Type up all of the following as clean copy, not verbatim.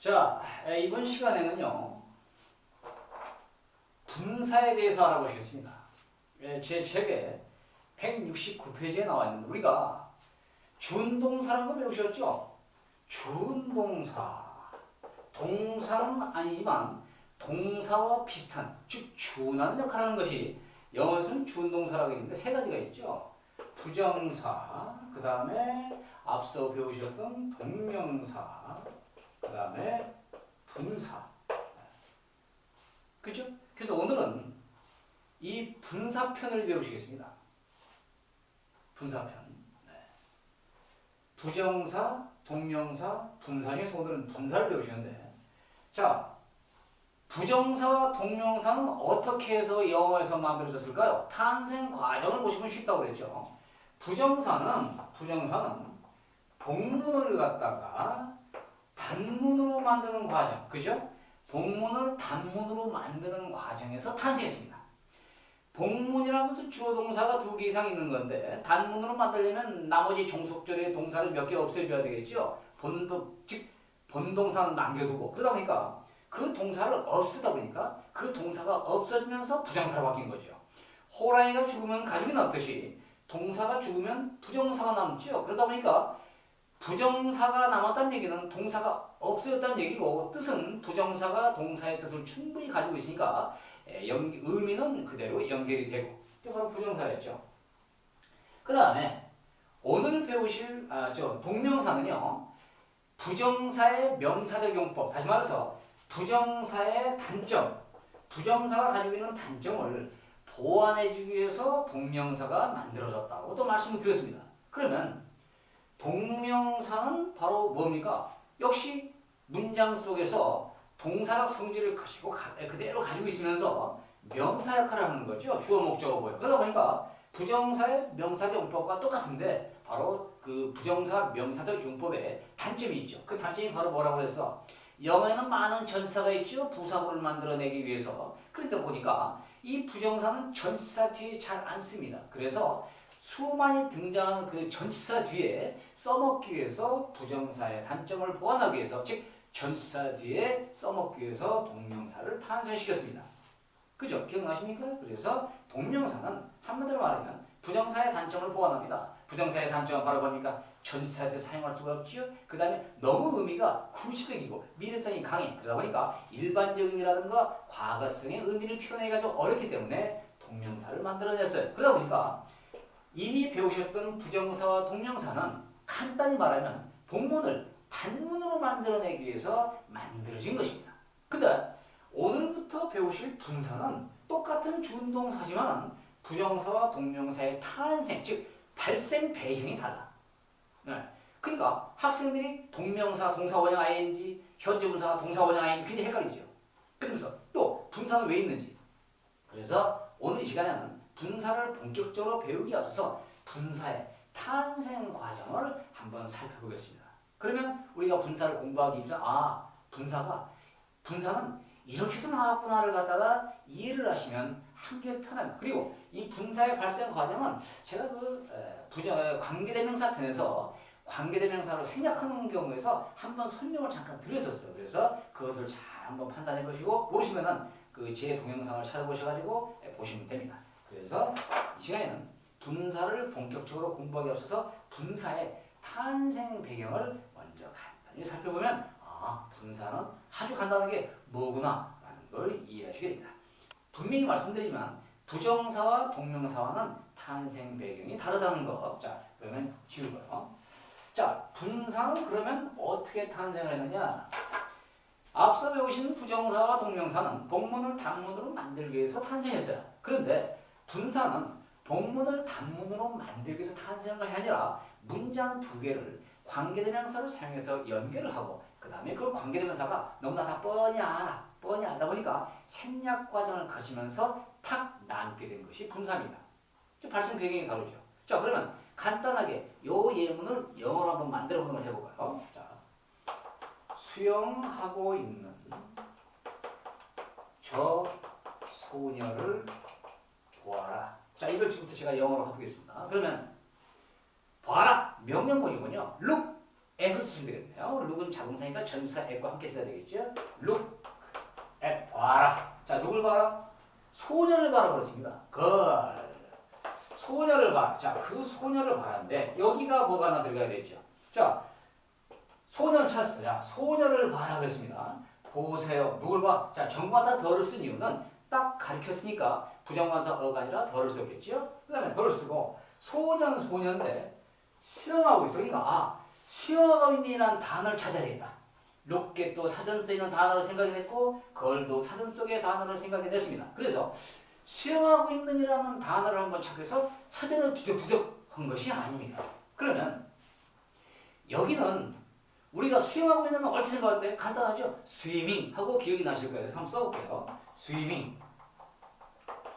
자, 이번 시간에는요, 분사에 대해서 알아보시겠습니다. 제 책에 169페이지에 나와 있는데, 우리가 준동사라는 거 배우셨죠? 준동사. 동사는 아니지만 동사와 비슷한, 즉 준하는 역할을 하는 것이 영어에서는 준동사라고 했는데 세 가지가 있죠. 부정사, 그 다음에 앞서 배우셨던 동명사, 그 다음에 분사. 그죠? 그래서 오늘은 이 분사편을 배우시겠습니다. 분사편. 네. 부정사, 동명사, 분사에서 오늘은 분사를 배우시는데, 자, 부정사와 동명사는 어떻게 해서 영어에서 만들어졌을까요? 탄생 과정을 보시면 쉽다고 그랬죠. 부정사는 복문을 갖다가 단문으로 만드는 과정, 그죠? 복문을 단문으로 만드는 과정에서 탄생했습니다. 복문이라는 것은 주어 동사가 2개 이상 있는 건데, 단문으로 만들려면 나머지 종속절의 동사를 몇 개 없애줘야 되겠죠. 즉 본동사는 남겨두고, 그러다 보니까 그 동사를 없애다 보니까 그 동사가 없어지면서 부정사로 바뀐 거죠. 호랑이가 죽으면 가죽이 남듯이 동사가 죽으면 부정사가 남죠. 그러다 보니까 부정사가 남았다는 얘기는 동사가 없어졌다는 얘기고, 뜻은 부정사가 동사의 뜻을 충분히 가지고 있으니까 의미는 그대로 연결이 되고, 이게 바로 부정사였죠. 그 다음에 오늘 배우실 동명사는요, 부정사의 명사적 용법, 다시 말해서 부정사의 단점, 부정사가 가지고 있는 단점을 보완해주기 위해서 동명사가 만들어졌다고 또 말씀을 드렸습니다. 그러면 동명사는 바로 뭡니까? 역시 문장 속에서 동사적 성질을 그대로 가지고 있으면서 명사 역할을 하는 거죠. 주어 목적어 보여. 그러다 보니까 부정사의 명사적 용법과 똑같은데, 바로 그 부정사 명사적 용법에 단점이 있죠. 그 단점이 바로 뭐라고 그랬어? 영어에는 많은 전치사가 있죠. 부사구를 만들어내기 위해서. 그러다 보니까 이 부정사는 전치사 뒤에 잘 안 씁니다. 그래서 수많이 등장하는 그 전치사 뒤에 써먹기 위해서 부정사의 단점을 보완하기 위해서, 즉 전치사 뒤에 써먹기 위해서 동명사를 탄생시켰습니다. 그죠? 기억나십니까? 그래서 동명사는 한마디로 말하면 부정사의 단점을 보완합니다. 부정사의 단점은 바로 뭡니까? 전치사 뒤에 사용할 수가 없지요. 그 다음에 너무 의미가 구시적이고 미래성이 강해. 그러다 보니까 일반적 의미라든가 과거성의 의미를 표현해가지고 어렵기 때문에 동명사를 만들어냈어요. 그러다 보니까 이미 배우셨던 부정사와 동명사는 간단히 말하면 복문을 단문으로 만들어내기 위해서 만들어진 것입니다. 근데 오늘부터 배우실 분사는 똑같은 준동사지만 부정사와 동명사의 탄생, 즉 발생 배경이 달라. 네. 그러니까 학생들이 동명사, 동사 원형 ing, 현재 분사가 동사 원형 ing 굉장히 헷갈리죠. 그러면서 또 분사는 왜 있는지. 그래서 오늘 이 시간에는 분사를 본격적으로 배우기 앞서서 분사의 탄생 과정을 한번 살펴보겠습니다. 그러면 우리가 분사를 공부하기 위해서 분사는 이렇게 해서 나왔구나를 갖다가 이해를 하시면 한결 편합니다. 그리고 이 분사의 발생 과정은 제가 관계대명사 편에서 관계대명사로 생략하는 경우에서 한번 설명을 잠깐 드렸었어요. 그래서 그것을 잘 한번 판단해 보시고, 모르시면은 그 제 동영상을 찾아보셔가지고 보시면 됩니다. 그래서 이 시간에는 분사를 본격적으로 공부하기 앞서서 분사의 탄생 배경을 먼저 간단히 살펴보면, 분사는 아주 간단한 게 뭐구나 라는 걸 이해하시게 됩니다. 분명히 말씀드리지만 부정사와 동명사와는 탄생 배경이 다르다는 거. 자, 그러면 지우고요. 자, 분사는 그러면 어떻게 탄생을 했느냐? 앞서 배우신 부정사와 동명사는 복문을 단문으로 만들기 위해서 탄생했어요. 그런데 분사는 복문을 단문으로 만들기 위해서 탄생한 것이 아니라 문장 2개를 관계대명사를 사용해서 연결을 하고, 그 다음에 그 관계대명사가 너무나 다 뻔히 알다 보니까 생략 과정을 거치면서 탁 남게 된 것이 분사입니다. 발생 배경이 다르죠. 자, 그러면 간단하게 요 예문을 영어로 한번 만들어 보는 걸 해볼까요? 자, 수영하고 있는 저 소녀를 보아라. 자, 이걸 지금부터 제가 영어로 해보겠습니다. 그러면 봐라! 명령문이군요. Look! at을 쓰면 되겠네요. look은 자동사니까 전사 at과 함께 써야 되겠죠. look at 봐라. 자, 누굴 봐라? 소녀를 봐라 그렇습니다. girl. 소녀를 봐라. 자, 그 소녀를 봐라인데 여기가 뭐가 하나 들어가야 되죠. 자, 소년 찾았어요. 소녀를 봐라 그랬습니다. 보세요. 누굴 봐? 자, 정관사 더를 쓴 이유는 딱 가리켰으니까 부정관사 어가 아니라 더를 썼겠죠. 그 다음에 더를 쓰고 소년 소년인데 수영하고 있어. 그러니까 수영하고 있는이라는 단어를 찾아야겠다. 롭게 또 사전 쓰이는 단어를 생각해냈고 걸도 사전 속의 단어를 생각해냈습니다. 그래서 수영하고 있는이라는 단어를 한번 찾아서 사전을 뒤적뒤적 한 것이 아닙니다. 그러면 여기는 우리가 수영하고 있는 건 어떻게 생각할 때 간단하죠? 스위밍 하고 기억이 나실 거예요. 한번 써볼게요. 스위밍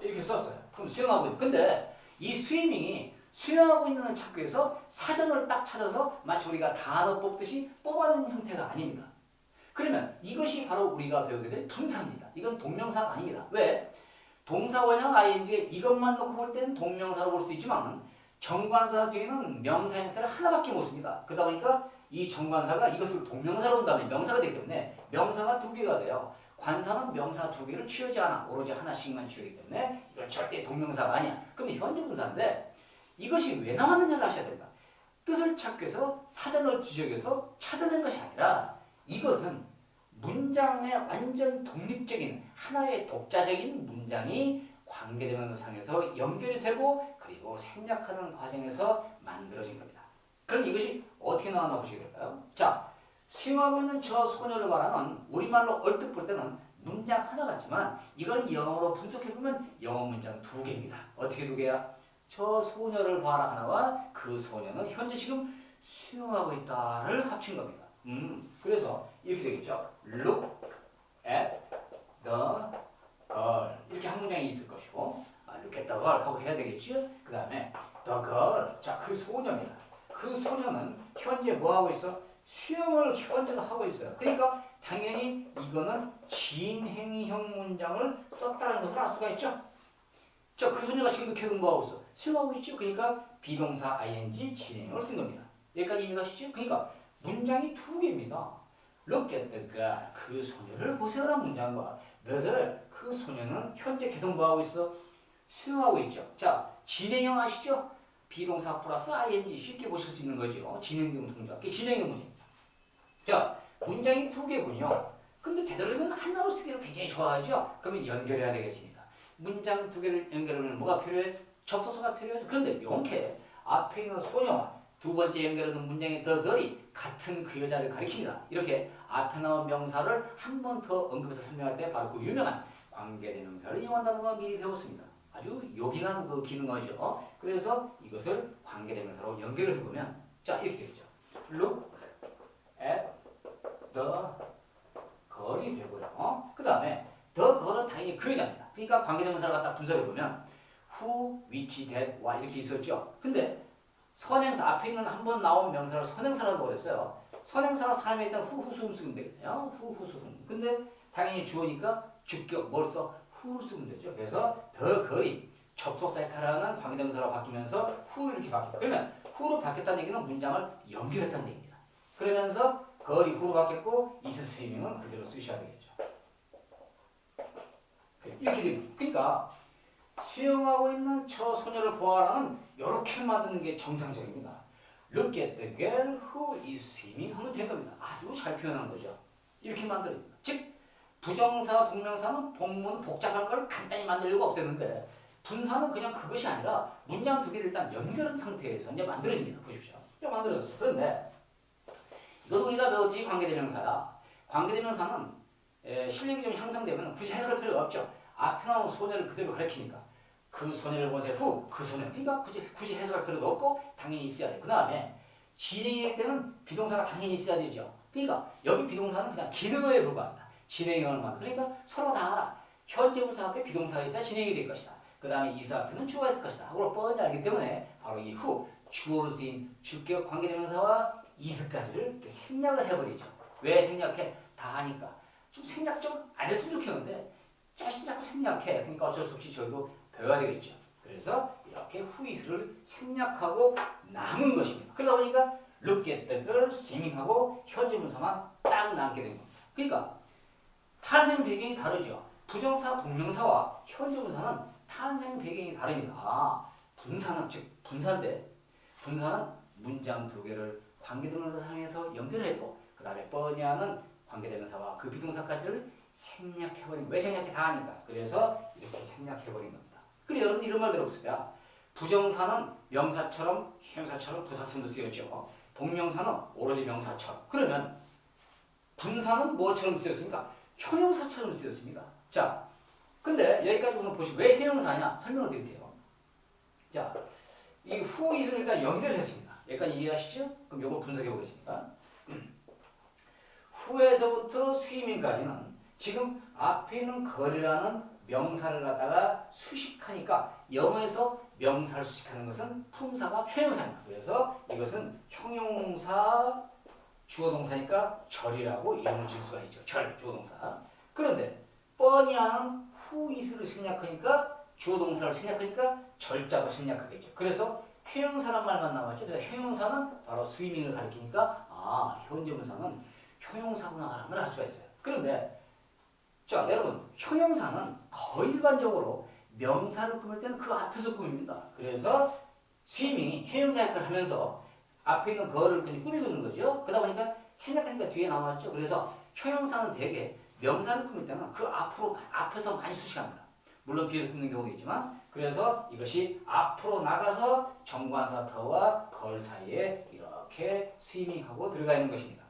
이렇게 썼어요. 그럼 수영하고 있는. 근데 이 스위밍이 수영하고 있는 찾기 위해서 사전을 딱 찾아서 마치 우리가 단어 뽑듯이 뽑아내는 형태가 아닙니다. 그러면 이것이 바로 우리가 배우게 될 분사입니다. 이건 동명사가 아닙니다. 왜? 동사 원형 ing 이것만 놓고 볼 때는 동명사로 볼 수 있지만 정관사 뒤에는 명사 형태를 하나밖에 못 씁니다. 그러다 보니까 이 정관사가 이것을 동명사로 본 다음에 명사가 되기 때문에 명사가 두 개가 돼요. 관사는 명사 두 개를 취하지 않아. 오로지 하나씩만 취하기 때문에 이건 절대 동명사가 아니야. 그럼 현재 분사인데 이것이 왜 나왔느냐를 아셔야 된다. 뜻을 찾기 위해서 사전을 뒤적여서 찾아낸 것이 아니라 이것은 문장의 완전 독립적인 하나의 독자적인 문장이 관계대명사상에서 연결이 되고 그리고 생략하는 과정에서 만들어진 겁니다. 그럼 이것이 어떻게 나왔나 보시게 될까요? 자, 수영하고 있는 저 소녀를 말하는 우리말로 얼뜻 볼 때는 문장 하나 같지만 이걸 영어로 분석해보면 영어 문장 두 개입니다. 어떻게 두 개야? 저 소녀를 봐라 하나와 그 소녀는 현재 지금 수영하고 있다를 합친 겁니다. 그래서 이렇게 되겠죠. Look at the girl. 이렇게 한 문장이 있을 것이고, look at the girl 하고 해야 되겠죠. 그 다음에 the girl. 자, 그 소녀입니다. 그 소녀는 현재 뭐 하고 있어? 수영을 현재도 하고 있어요. 그러니까 당연히 이거는 진행형 문장을 썼다는 것을 알 수가 있죠. 자, 그 소녀가 지금도 계속 뭐 하고 있어? 수영하고 있죠. 그러니까 비동사 ing 진행형을 쓴 겁니다. 여기까지 이해가시죠? 그러니까 문장이 두 개입니다. Look at the girl. 그 소녀를 보세요라는 문장과 the girl. 그 소녀는 현재 계속 뭐 하고 있어? 수영하고 있죠. 자, 진행형 아시죠? 비동사 플러스 ing 쉽게 보실 수 있는 거죠. 진행형 동작. 그게 진행형 문제입니다. 자, 문장이 두 개군요. 근데 되도록이면 하나로 쓰기를 굉장히 좋아하죠. 그러면 연결해야 되겠습니다. 문장 두 개를 연결하면 뭐가 필요해? 접속사가 필요하죠. 그런데 명쾌 앞에 있는 소녀와 두 번째 연결하는 문장의 the girl이 같은 그 여자를 가리킵니다. 이렇게 앞에 나온 명사를 한 번 더 언급해서 설명할 때 바로 그 유명한 관계대명사를 이용한다는 거 미리 배웠습니다. 아주 요긴한 그 기능어죠. 그래서 이것을 관계대명사로 연결을 해보면 자 이렇게 되겠죠. Look at the girl이 되고요. 그 다음에 the girl은 당연히 그 여자입니다. 그러니까 관계대명사를 갖다 분석해보면 who, which, that, why 이렇게 있었죠. 근데 선행사 앞에 있는 한 번 나온 명사를 선행사라고 그랬어요. 선행사가 삶에 있던 후후수음 쓰면 되겠네요. 후후수음. 근데 당연히 주어니까 주격 뭘 써? 후를 쓰면 되죠. 그래서 더 거리 접속사의 카라는 관계대명사로 바뀌면서 후를 이렇게 바뀌고 그러면 후로 바뀌었다는 얘기는 문장을 연결했다는 얘기입니다. 그러면서 거리 후로 바뀌었고 이스 스위밍은 그대로 쓰셔야 되겠죠. 이렇게 됩니다. 그러니까 수영하고 있는 저 소녀를 보아라는 이렇게 만드는 게 정상적입니다. Look at the girl who is swimming 하면 된 겁니다. 아주 잘 표현한 거죠. 이렇게 만들어집니다. 즉 부정사, 동명사는 복문, 복잡한 걸 간단히 만들려고 없앴는데 분사는 그냥 그것이 아니라 문장 두 개를 일단 연결한 상태에서 이제 만들어집니다. 보십시오. 이제 만들어졌어요. 그런데 이것도 우리가 배웠지 관계대명사야. 관계대명사는 실력이 좀 향상되면 굳이 해석할 필요가 없죠. 앞에 나온 소녀를 그대로 가리키니까 그 소녀를 보세요. 후, 그 소녀. 그러니까 굳이 해석할 필요도 없고 당연히 있어야 돼. 그 다음에 진행할 때는 비동사가 당연히 있어야 되죠. 그러니까 여기 비동사는 그냥 기능어에 불과합니다. 진행형을 만들. 그러니까 서로 다 알아. 현재 분사 앞에 비동사가 있어야 진행이 될 것이다. 그 다음에 이사 앞에는 주어가 있을 것이다. 하고 뻔히 알기 때문에 바로 이 후, 주어로 쓰인 주격 관계대명사와 이스까지를 이렇게 생략을 해버리죠. 왜 생략해? 다 하니까. 좀 생략 좀 안 했으면 좋겠는데 자꾸 생략해. 그러니까 어쩔 수 없이 저희도 배워야 되겠죠. 그래서 이렇게 후이스를 생략하고 남은 것입니다. 그러다 보니까 look at the girl swimming하고 현재 분사만 딱 남게 된 겁니다. 그러니까 탄생 배경이 다르죠. 부정사 동명사와 현재 분사는 탄생 배경이 다릅니다. 분사는 즉 분사인데 분사는 문장 두 개를 관계대명사 사용해서 연결했고 그 다음에 뻔히하는 관계대명사와 그 비동사까지를 생략해버린 왜 생략해 다 하니까 그래서 이렇게 생략해버린 겁니다. 그래 여러분 이런 말 들어보세요. 부정사는 명사처럼 형사처럼 부사처럼도 쓰였죠. 동명사는 오로지 명사처럼. 그러면 분사는 뭐처럼 쓰였습니까? 형용사처럼 쓰였습니다. 자, 근데 여기까지 우선 보시고 왜 형용사냐 설명을 드릴게요. 자, 이 who is를 일단 연결했습니다. 여기까지 이해하시죠? 그럼 이걸 분석해 보겠습니다. who에서부터 swimming까지는 지금 앞에 있는 걸이라는 명사를 갖다가 수식하니까 영어에서 명사를 수식하는 것은 품사가 형용사입니다. 그래서 이것은 형용사 주어동사니까 절이라고 이름을 줄 수가 있죠. 절, 주어동사. 그런데 뻔히 하는 who is를 생략하니까 주어동사를 생략하니까 절자도 생략하겠죠. 그래서 형용사란 말만 나왔죠. 그래서 형용사는 바로 스위밍을 가리키니까 아 현재 분사는 형용사구나라는 걸 알 수가 있어요. 그런데 자 여러분 형용사는 거의 일반적으로 명사를 꾸밀 때는 그 앞에서 꾸밉니다. 그래서 스위밍이 형용사 역할을 하면서 앞에 있는 거를 그냥 꾸미고 있는 거죠. 그러다 보니까 생략하니까 뒤에 나왔죠. 그래서 형용사는 대개 명사를 꾸밀 때는 그 앞에서 많이 수식합니다. 물론 뒤에서 꾸미는 경우도 있지만 그래서 이것이 앞으로 나가서 정관사 터와 걸 사이에 이렇게 스위밍하고 들어가 있는 것입니다.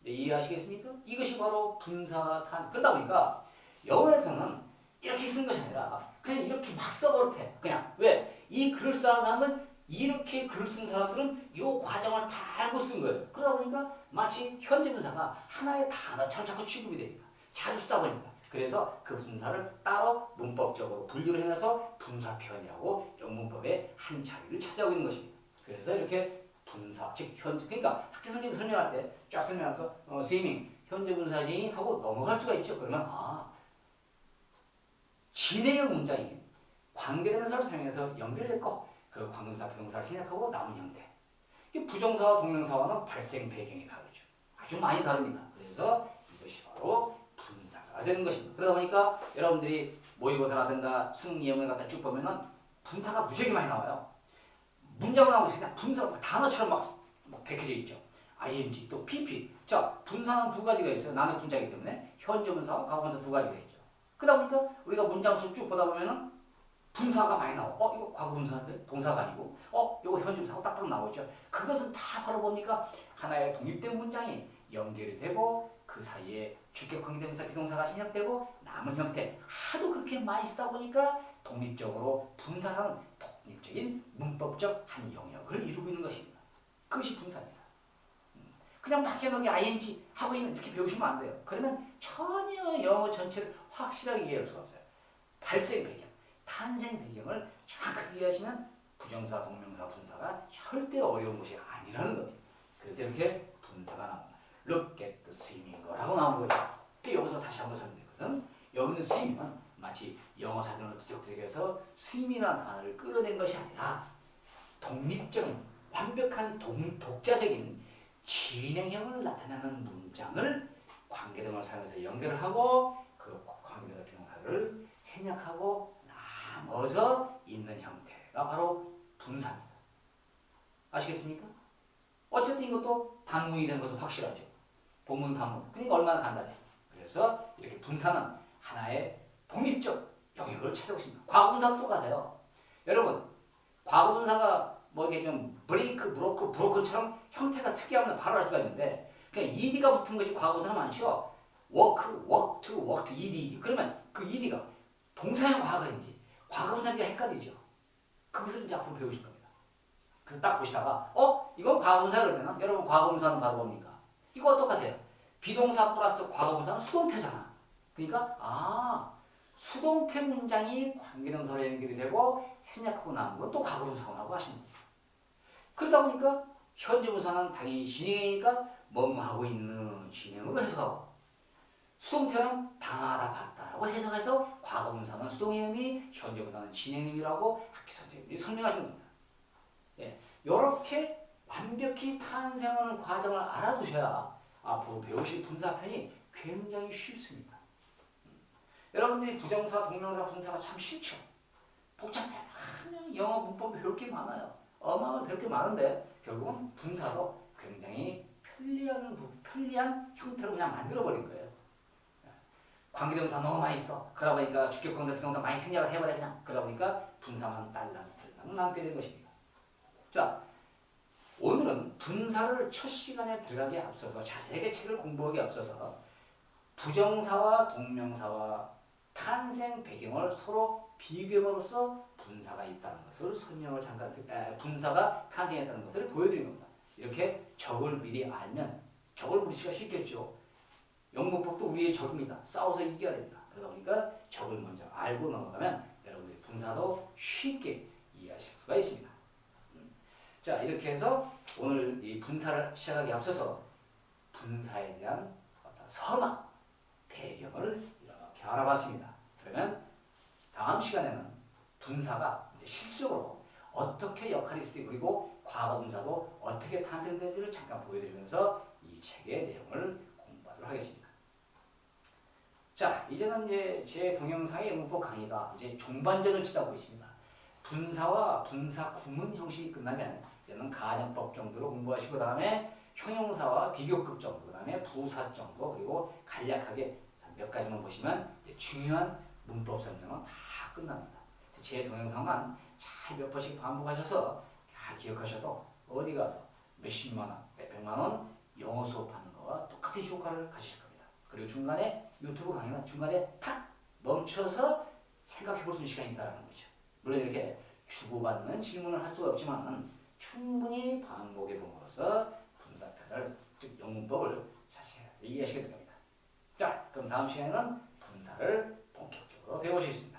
네, 이해하시겠습니까? 이것이 바로 분사탄. 그러다 보니까 영어에서는 이렇게 쓰는 것이 아니라 그냥 이렇게 막 써버려도 돼. 그냥 왜? 이 글을 쓰는 사람은 이렇게 글을 쓴 사람들은 이 과정을 다 알고 쓴 거예요. 그러다 보니까 마치 현재 분사가 하나의 단어처럼 자꾸 취급이 됩니다. 자주 쓰다 보니까. 그래서 그 분사를 따로 문법적으로 분류를 해놔서 분사편이라고 영문법의 한 자리를 차지하고 있는 것입니다. 그래서 이렇게 분사, 즉 현재, 그러니까 학교 선생님이 설명할 때 쫙 설명하면서 스위밍, 현재 분사지 하고 넘어갈 수가 있죠. 그러면 진행형 문장이 관계대명사를 사용해서 연결했고 그 관계대명사, 부동사를 생략하고 남은 형태. 이 부정사와 동명사와는 발생 배경이 다르죠. 아주 많이 다릅니다. 그래서 이것이 바로 분사가 되는 것입니다. 그러다 보니까 여러분들이 모의고사라든가 수능 예문을 갖다 쭉 보면은 분사가 무지하게 많이 나와요. 문장을 나오고 그냥 분사가 단어처럼 막 베껴져 있죠. ing 또 pp. 자 분사는 두 가지가 있어요. 나는 분자이기 때문에 현재 분사와 과거 분사 두 가지가 있죠. 그러다 보니까 우리가 문장수 쭉 보다 보면은 분사가 많이 나와. 이거 과거 분사인데 동사가 아니고 이거 현재 분사하고 딱딱 나오죠. 그것은 다 바로 뭡니까? 하나의 독립된 문장이 연결이 되고 그 사이에 주격 관계대명사 비동사가 생략되고 남은 형태 하도 그렇게 많이 쓰다 보니까 독립적으로 분사라는 독립적인 문법적 한 영역을 이루고 있는 것입니다. 그것이 분사입니다. 그냥 막 해놓은 ing 하고 있는 이렇게 배우시면 안 돼요. 그러면 전혀 영어 전체를 확실하게 이해할 수가 없어요. 발생 배경, 탄생 배경을 정확하게 이해하시면 부정사, 동명사, 분사가 절대 어려운 것이 아니라는 겁니다. 그래서 이렇게 분사가 나옵니다. Look at the swimming라고 나온 거죠. 여기서 다시 한번 설명드렸거든. 여기 있는 swimming은 마치 영어 사전을 뒤적뒤적해서 스윙이라는 단어를 끌어낸 것이 아니라 독립적인 완벽한 독자적인 진행형을 나타내는 문장을 관계대명을 사용해서 연결을 하고 그 관계대명 비동사를 생략하고 나머져 있는 형태가 바로 분사입니다. 아시겠습니까? 어쨌든 이것도 단문이 된 것은 확실하죠. 본문 단문. 그러니까 얼마나 간단해요. 그래서 이렇게 분사는 하나의 독립적 영역을 차지하고 있습니다. 과거분사도 똑같아요. 여러분, 과거분사가 뭐 이게 좀 브레이크, 브로큰처럼 형태가 특이하면 바로 알 수가 있는데 그냥 ed가 붙은 것이 과거분사는 많죠. work, worked, worked, ed. 그러면 그 ed가 동사형 과거인지 과거분사인지 헷갈리죠. 그것을 이제 앞으로 배우실 겁니다. 그래서 딱 보시다가 이건 과거분사 그러면 여러분 과거분사는 바로 뭡니까? 이거 똑같아요. 비동사 플러스 과거분사는 수동태잖아. 그러니까 수동태 문장이 관계대명사로 연결이 되고 생략하고 남은 건 또 과거분사라고 하시는 거예요. 그러다 보니까 현재 분사는 당연히 진행이니까 뭐뭐 하고 있는 진행으로 해석하고 수동태는 당하다 봤다라고 해석해서 과거분사는 수동의 의미, 현재 분사는 진행의 의미라고 학교 선생님들이 설명하시는 겁니다. 예, 이렇게 완벽히 탄생하는 과정을 알아두셔야 앞으로 배우실 분사편이 굉장히 쉽습니다. 여러분들이 부정사, 동명사, 분사가 참 싫죠. 복잡해. 영어 문법 배울 게 많아요. 어마어마하게 배울 게 많은데 결국은 분사도 굉장히 편리한 형태로 그냥 만들어버린 거예요. 관계대명사 너무 많이 써. 그러다 보니까 주격관계 비동사 많이 생략을 해버려 그냥. 그러다 보니까 분사만 딸랑 남게 된 것입니다. 자, 오늘은 분사를 첫 시간에 들어가기에 앞서서 자세하게 책을 공부하기에 앞서서 부정사와 동명사와 탄생 배경을 서로 비교함으로써 분사가 있다는 것을 설명을 잠깐 분사가 탄생했다는 것을 보여드린 겁니다. 이렇게 적을 미리 알면 적을 물리치기가 쉽겠죠. 영문법도 우리의 적입니다. 싸워서 이겨야 됩니다. 그러다 보니까 적을 먼저 알고 넘어가면 여러분들이 분사도 쉽게 이해하실 수가 있습니다. 자, 이렇게 해서 오늘 이 분사를 시작하기 앞서서 분사에 대한 어떤 서막, 배경을 이렇게 알아봤습니다. 그러면 다음 시간에는 분사가 이제 실질적으로 어떻게 역할이 쓰이고 그리고 과거 분사도 어떻게 탄생된지를 잠깐 보여드리면서 이 책의 내용을 공부하도록 하겠습니다. 자, 이제는 이제 제 동영상의 영문법 강의가 이제 중반전을 치닫고 있습니다. 분사와 분사 구문 형식이 끝나면 이제는 가정법 정도로 공부하시고 다음에 형용사와 비교급 정도, 그다음에 부사 정도, 그리고 간략하게 몇 가지만 보시면 이제 중요한 문법 설명은 다 끝납니다. 제 동영상만 잘 몇 번씩 반복하셔서 잘 기억하셔도 어디 가서 몇십만 원, 몇백만 원 영어 수업하는 거와 똑같은 효과를 가지실 겁니다. 그리고 중간에 유튜브 강의는 중간에 탁 멈춰서 생각해 볼 수 있는 시간이 있다는 거죠. 물론 이렇게 주고받는 질문을 할 수가 없지만 충분히 반복해 봄으로써 분사편을, 즉 영문법을 자세하게 이해하시게 될 겁니다. 자, 그럼 다음 시간에는 분사를 본격적으로 배우시겠습니다.